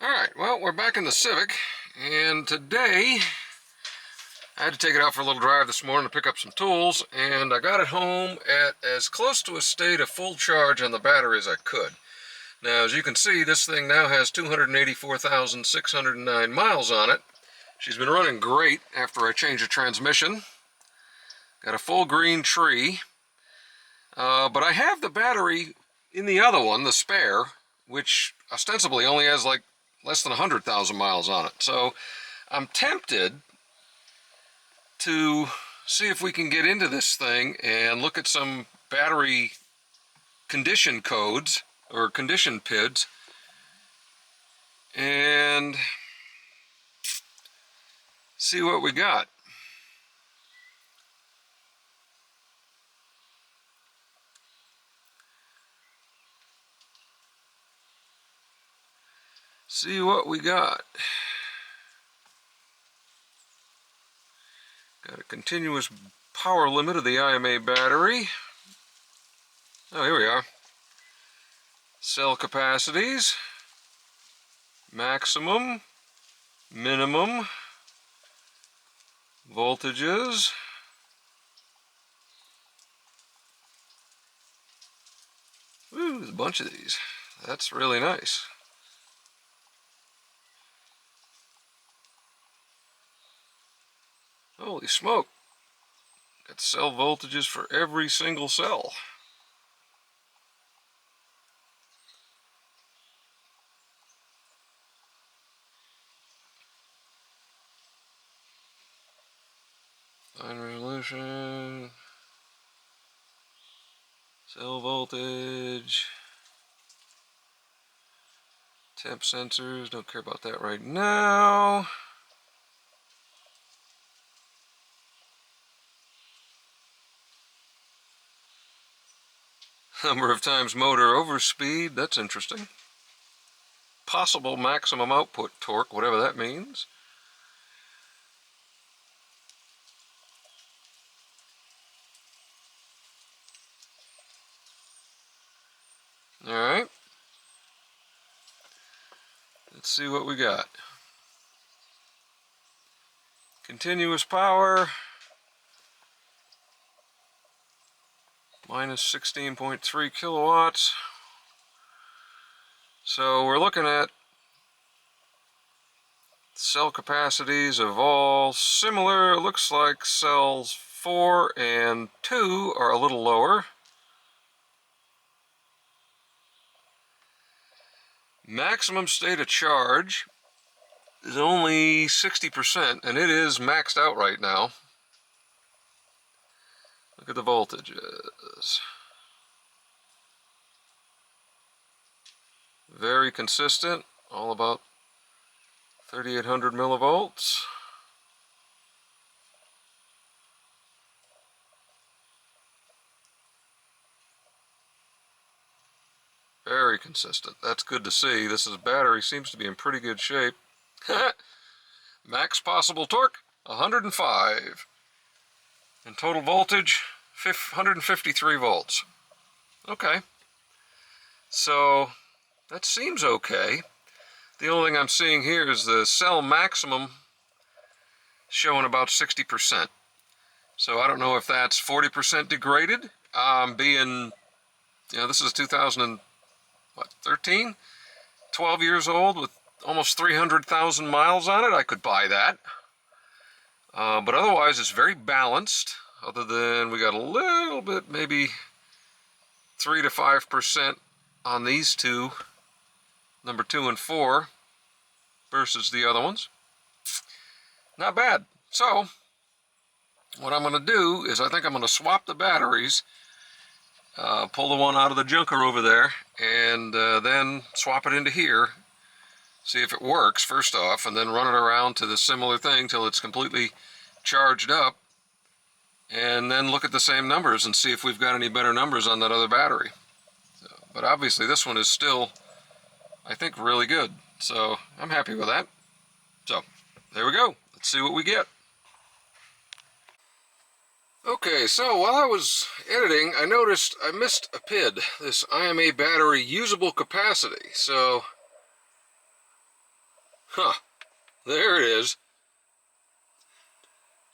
Alright, well, we're back in the Civic, and today I had to take it out for a little drive this morning to pick up some tools, and I got it home at as close to a state of full charge on the battery as I could. Now, as you can see, this thing now has 284,609 miles on it. She's been running great after I changed the transmission. Got a full green tree, but I have the battery in the other one, the spare, which ostensibly only has like less than 100,000 miles on it. So I'm tempted to see if we can get into this thing and look at some battery condition codes or condition PIDs and see what we got. See what we got. Got a continuous power limit of the IMA battery. Oh, here we are. Cell capacities. Maximum. Minimum. Voltages. Ooh, there's a bunch of these. That's really nice. Holy smoke. Got cell voltages for every single cell. Line resolution. Cell voltage. Temp sensors, don't care about that right now. Number of times motor overspeed, that's interesting. Possible maximum output torque, whatever that means. Alright. Let's see what we got. Continuous power. Minus 16.3 kilowatts. So we're looking at cell capacities of all similar. It looks like cells 4 and 2 are a little lower. Maximum state of charge is only 60%, and it is maxed out right now. Look at the voltages. Very consistent, all about 3,800 millivolts. Very consistent. That's good to see. This battery seems to be in pretty good shape. Max possible torque, 105. And total voltage, 153 volts. Okay. So, that seems okay. The only thing I'm seeing here is the cell maximum showing about 60%. So I don't know if that's 40% degraded. Being, this is 2013? 12 years old with almost 300,000 miles on it. I could buy that. But otherwise it's very balanced, other than we got a little bit, maybe 3 to 5% on these two, number 2 and 4, versus the other ones. Not bad. So, what I'm going to do is I think I'm going to swap the batteries, pull the one out of the junker over there, and then swap it into here. See if it works first off, and then run it around to the similar thing till it's completely charged up, and then look at the same numbers and see if we've got any better numbers on that other battery. But obviously this one is still, I think, really good. So I'm happy with that. So there we go. Let's see what we get. Okay, so while I was editing, I noticed I missed a PID, this IMA battery usable capacity. So Huh, there it is.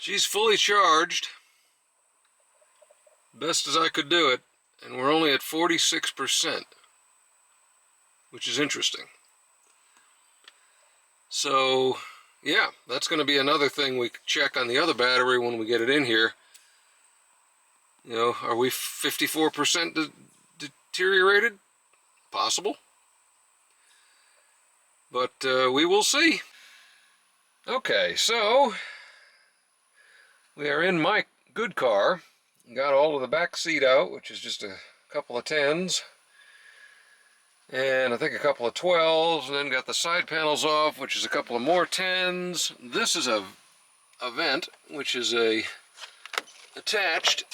She's fully charged, best as I could do it, and we're only at 46%, which is interesting. So, yeah, that's going to be another thing we check on the other battery when we get it in here. You know, are we 54% deteriorated? Possible. But we will see. Okay, so we are in my good car. Got all of the back seat out, which is just a couple of 10s. And I think a couple of 12s, and then got the side panels off, which is a couple of more 10s. This is a vent, which is attached.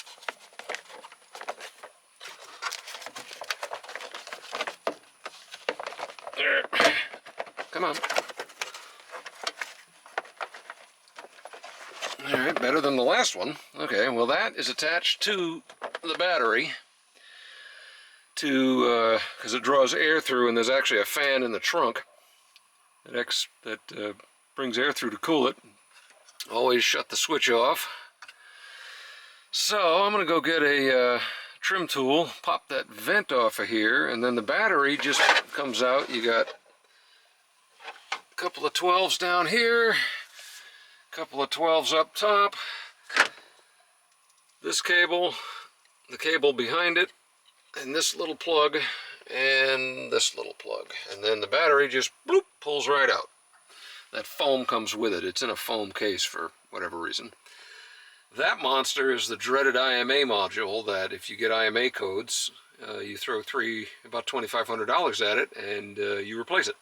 There. Come on. Alright, better than the last one. Okay, well that is attached to the battery because it draws air through, and there's actually a fan in the trunk that brings air through to cool it. Always shut the switch off. So I'm going to go get a trim tool, pop that vent off of here, and then the battery just comes out. You got a couple of 12s down here, a couple of 12s up top, this cable, the cable behind it, and this little plug, and this little plug. And then the battery just bloop, pulls right out. That foam comes with it. It's in a foam case for whatever reason. That monster is the dreaded IMA module that if you get IMA codes, you throw about $2,500 at it and you replace it.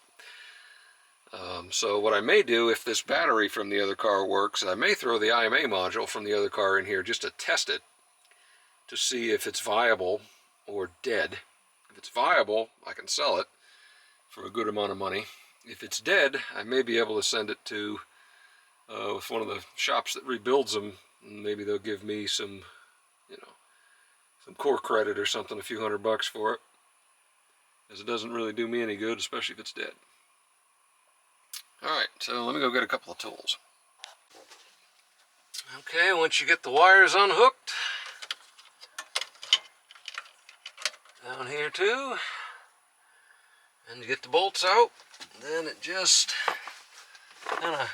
So what I may do, if this battery from the other car works, I may throw the IMA module from the other car in here just to test it, to see if it's viable or dead. If it's viable, I can sell it for a good amount of money. If it's dead, I may be able to send it to one of the shops that rebuilds them. Maybe they'll give me some, some core credit or something, a few $100 for it, as it doesn't really do me any good, especially if it's dead. Alright, so let me go get a couple of tools. Okay, once you get the wires unhooked, down here too, and you get the bolts out, then it just kind of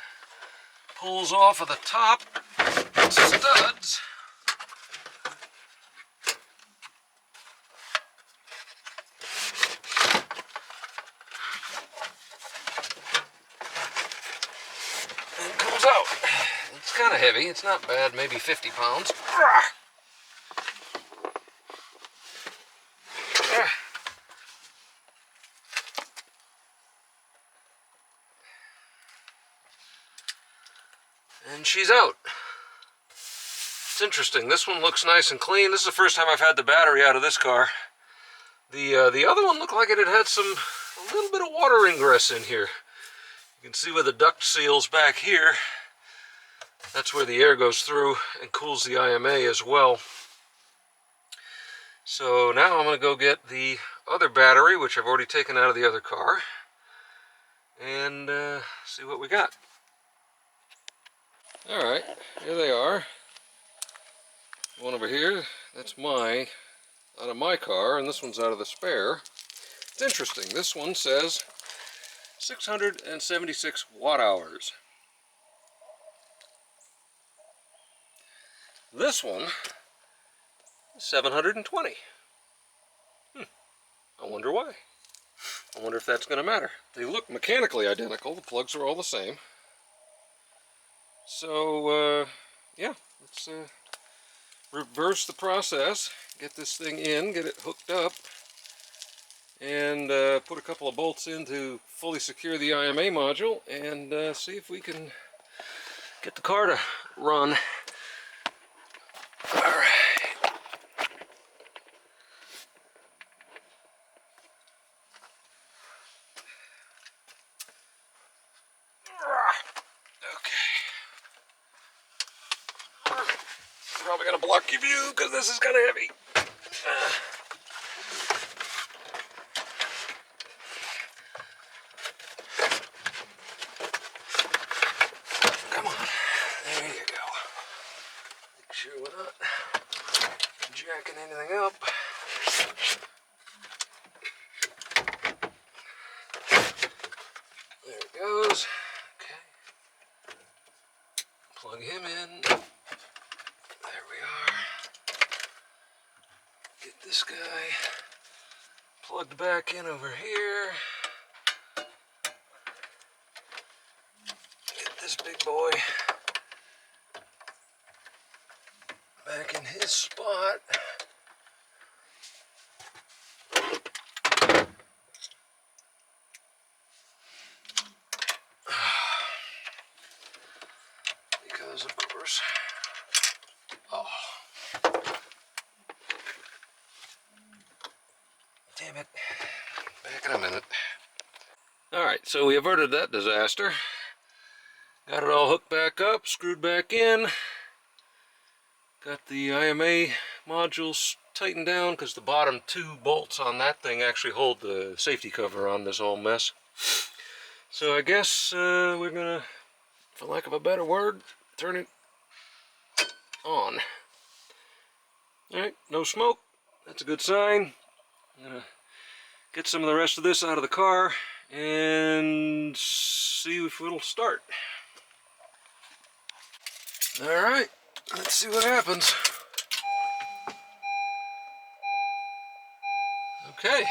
pulls off of the top studs. And comes out. It's kind of heavy. It's not bad, maybe 50 pounds. And she's out. It's interesting. This one looks nice and clean. This is the first time I've had the battery out of this car. The other one looked like it had a little bit of water ingress in here. You can see where the duct seal's back here. That's where the air goes through and cools the IMA as well. So now I'm going to go get the other battery, which I've already taken out of the other car, and see what we got. Alright, here they are. One over here, that's out of my car, and this one's out of the spare. It's interesting, this one says 676 watt hours. This one is 720. I wonder why. I wonder if that's going to matter. They look mechanically identical, the plugs are all the same. So, yeah, let's reverse the process, get this thing in, get it hooked up, and put a couple of bolts in to fully secure the IMA module, and see if we can get the car to run. Alright. Probably gonna block your view because this is kind of heavy. picking anything up. There it goes. Okay. Plug him in. There we are. Get this guy plugged back in over here. Get this big boy back in his spot. Because of course, oh, damn it, back in a minute. Alright, so we averted that disaster. Got it all hooked back up, screwed back in. Got the IMA modules tightened down because the bottom two bolts on that thing actually hold the safety cover on this whole mess. So I guess we're gonna, for lack of a better word, turn it on. Alright, no smoke. That's a good sign. I'm gonna get some of the rest of this out of the car and see if it'll start. Alright, let's see what happens. Okay.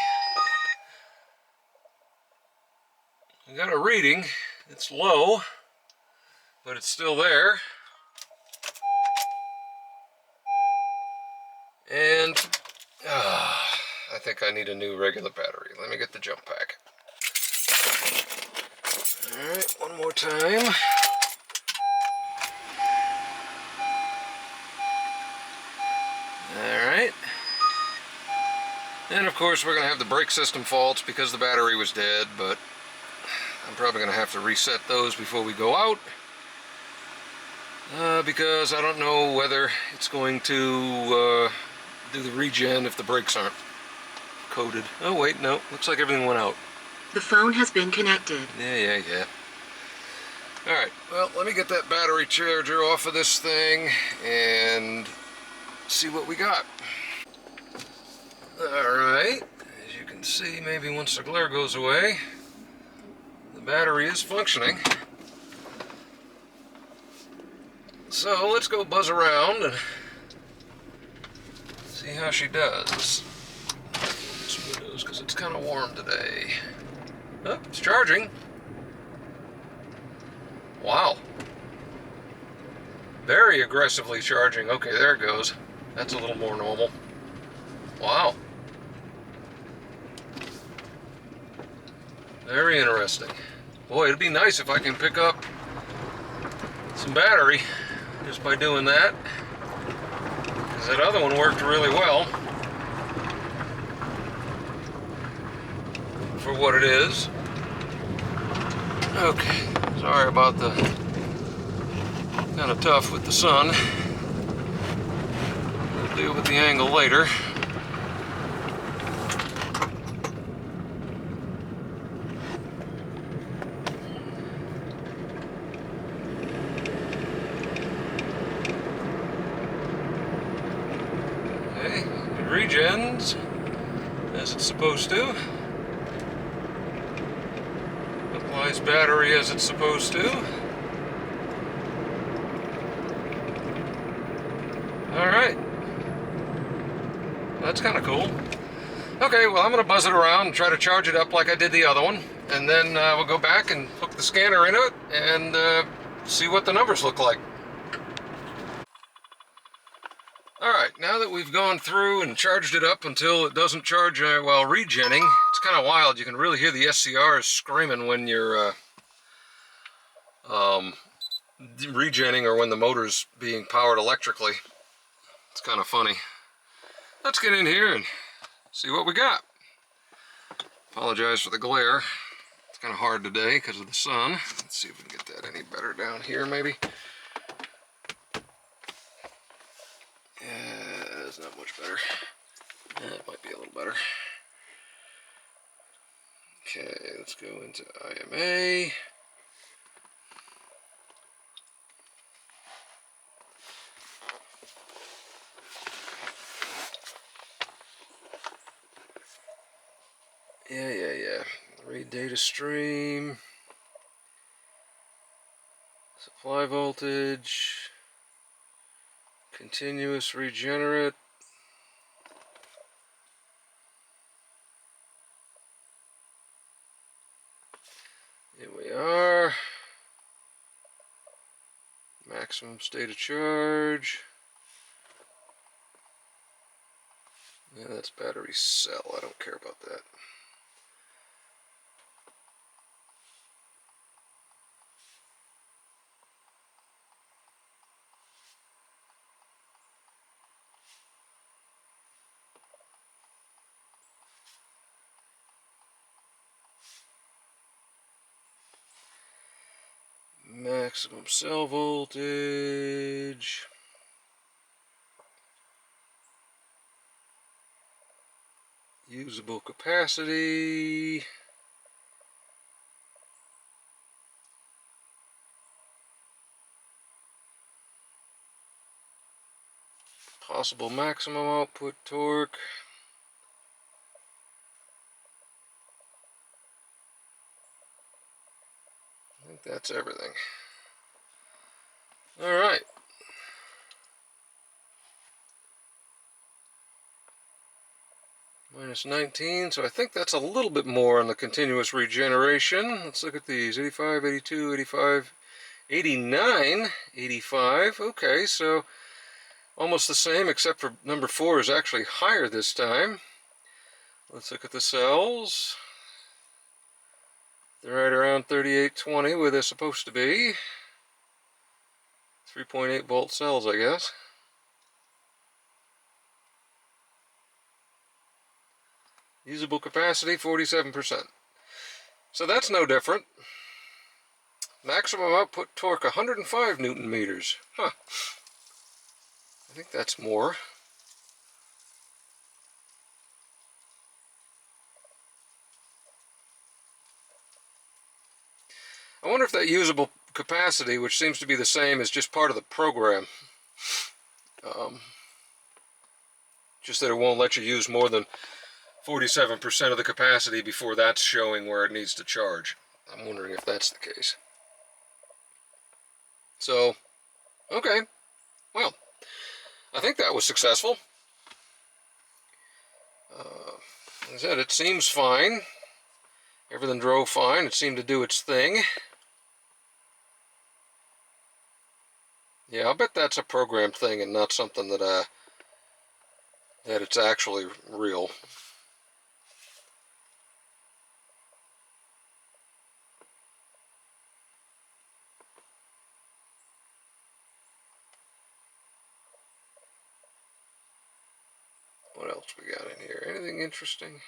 I got a reading. It's low, but it's still there. And I think I need a new regular battery. Let me get the jump pack. Alright, one more time. Alright. And of course we're going to have the brake system faults because the battery was dead, but I'm probably going to have to reset those before we go out. Because I don't know whether it's going to do the regen if the brakes aren't coated. Oh wait, no, looks like everything went out. The phone has been connected. Yeah. Alright, well, let me get that battery charger off of this thing and see what we got. Alright, as you can see, maybe once the glare goes away, the battery is functioning. So let's go buzz around and see how she does. This windows because it's kind of warm today. Oh, it's charging. Wow. Very aggressively charging. Okay, there it goes. That's a little more normal. Wow. Very interesting. Boy, it'd be nice if I can pick up some battery just by doing that. Because that other one worked really well. For what it is. Okay. Sorry about the kind of tough with the sun. We'll deal with the angle later. Okay, it regens as it's supposed to. Applies battery as it's supposed to. Alright. That's kind of cool. Okay, well I'm going to buzz it around and try to charge it up like I did the other one. And then we'll go back and hook the scanner into it and see what the numbers look like. Alright, now that we've gone through and charged it up until it doesn't charge while regenning, it's kind of wild. You can really hear the SCRs screaming when you're regenning or when the motor's being powered electrically. It's kind of funny. Let's get in here and see what we got. Apologize for the glare. It's kind of hard today because of the sun. Let's see if we can get that any better down here maybe. Yeah, that's not much better. That might be a little better. Okay, let's go into IMA. data stream, supply voltage, continuous regenerate. Here we are. Maximum state of charge. Yeah, that's battery cell. I don't care about that. Maximum cell voltage. Usable capacity. Possible maximum output torque. I think that's everything. Alright. Minus 19, so I think that's a little bit more on the continuous regeneration. Let's look at these. 85, 82, 85, 89, 85. Okay, so almost the same, except for number 4 is actually higher this time. Let's look at the cells. They're right around 3820 where they're supposed to be. 3.8 volt cells, I guess. Usable capacity 47%. So that's no different. Maximum output torque 105 Newton meters. Huh. I think that's more. I wonder if that usable capacity, which seems to be the same, is just part of the program. Just that it won't let you use more than 47% of the capacity before that's showing where it needs to charge. I'm wondering if that's the case. So, okay. Well, I think that was successful. As I said, it seems fine. Everything drove fine. It seemed to do its thing. Yeah, I'll bet that's a programmed thing and not something that that it's actually real. What else we got in here? Anything interesting?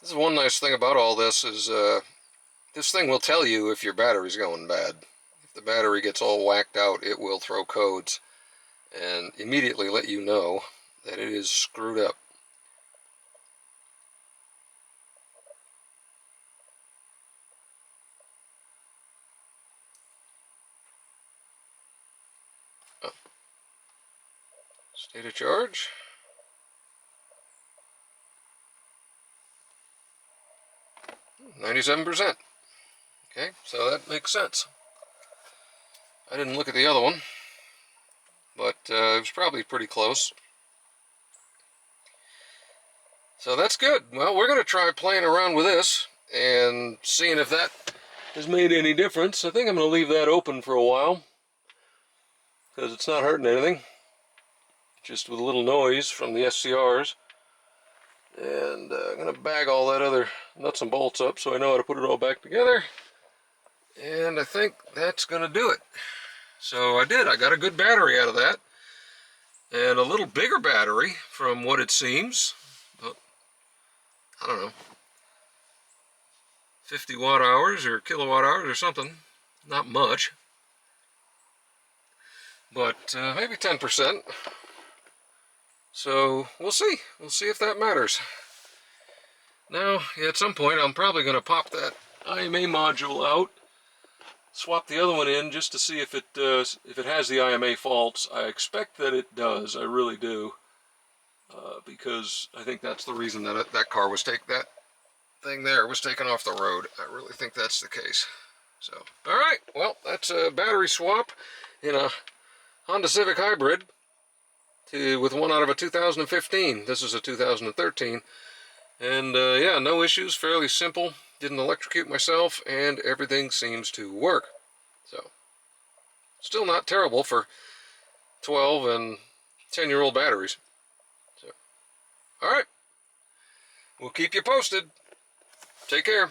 This is one nice thing about all this is this thing will tell you if your battery's going bad. If the battery gets all whacked out, it will throw codes and immediately let you know that it is screwed up. Oh. State of charge. %. Okay, so that makes sense. I didn't look at the other one, but it was probably pretty close. So that's good. Well, we're going to try playing around with this and seeing if that has made any difference. I think I'm going to leave that open for a while because it's not hurting anything, just with a little noise from the SCRs. And I'm going to bag all that other nuts and bolts up so I know how to put it all back together. And I think that's going to do it. So I did. I got a good battery out of that. And a little bigger battery from what it seems. But, I don't know. 50 watt hours or kilowatt hours or something. Not much. But maybe 10%. So we'll see. We'll see if that matters. Now, yeah, at some point, I'm probably going to pop that IMA module out, swap the other one in just to see if it has the IMA faults. I expect that it does. I really do, because I think that's the reason that that car was that thing there was taken off the road. I really think that's the case. So, all right. Well, that's a battery swap in a Honda Civic Hybrid with one out of a 2015. This is a 2013. And yeah, no issues, fairly simple. Didn't electrocute myself, and everything seems to work. So, still not terrible for 12 and 10-year-old batteries. So, all right. We'll keep you posted. Take care.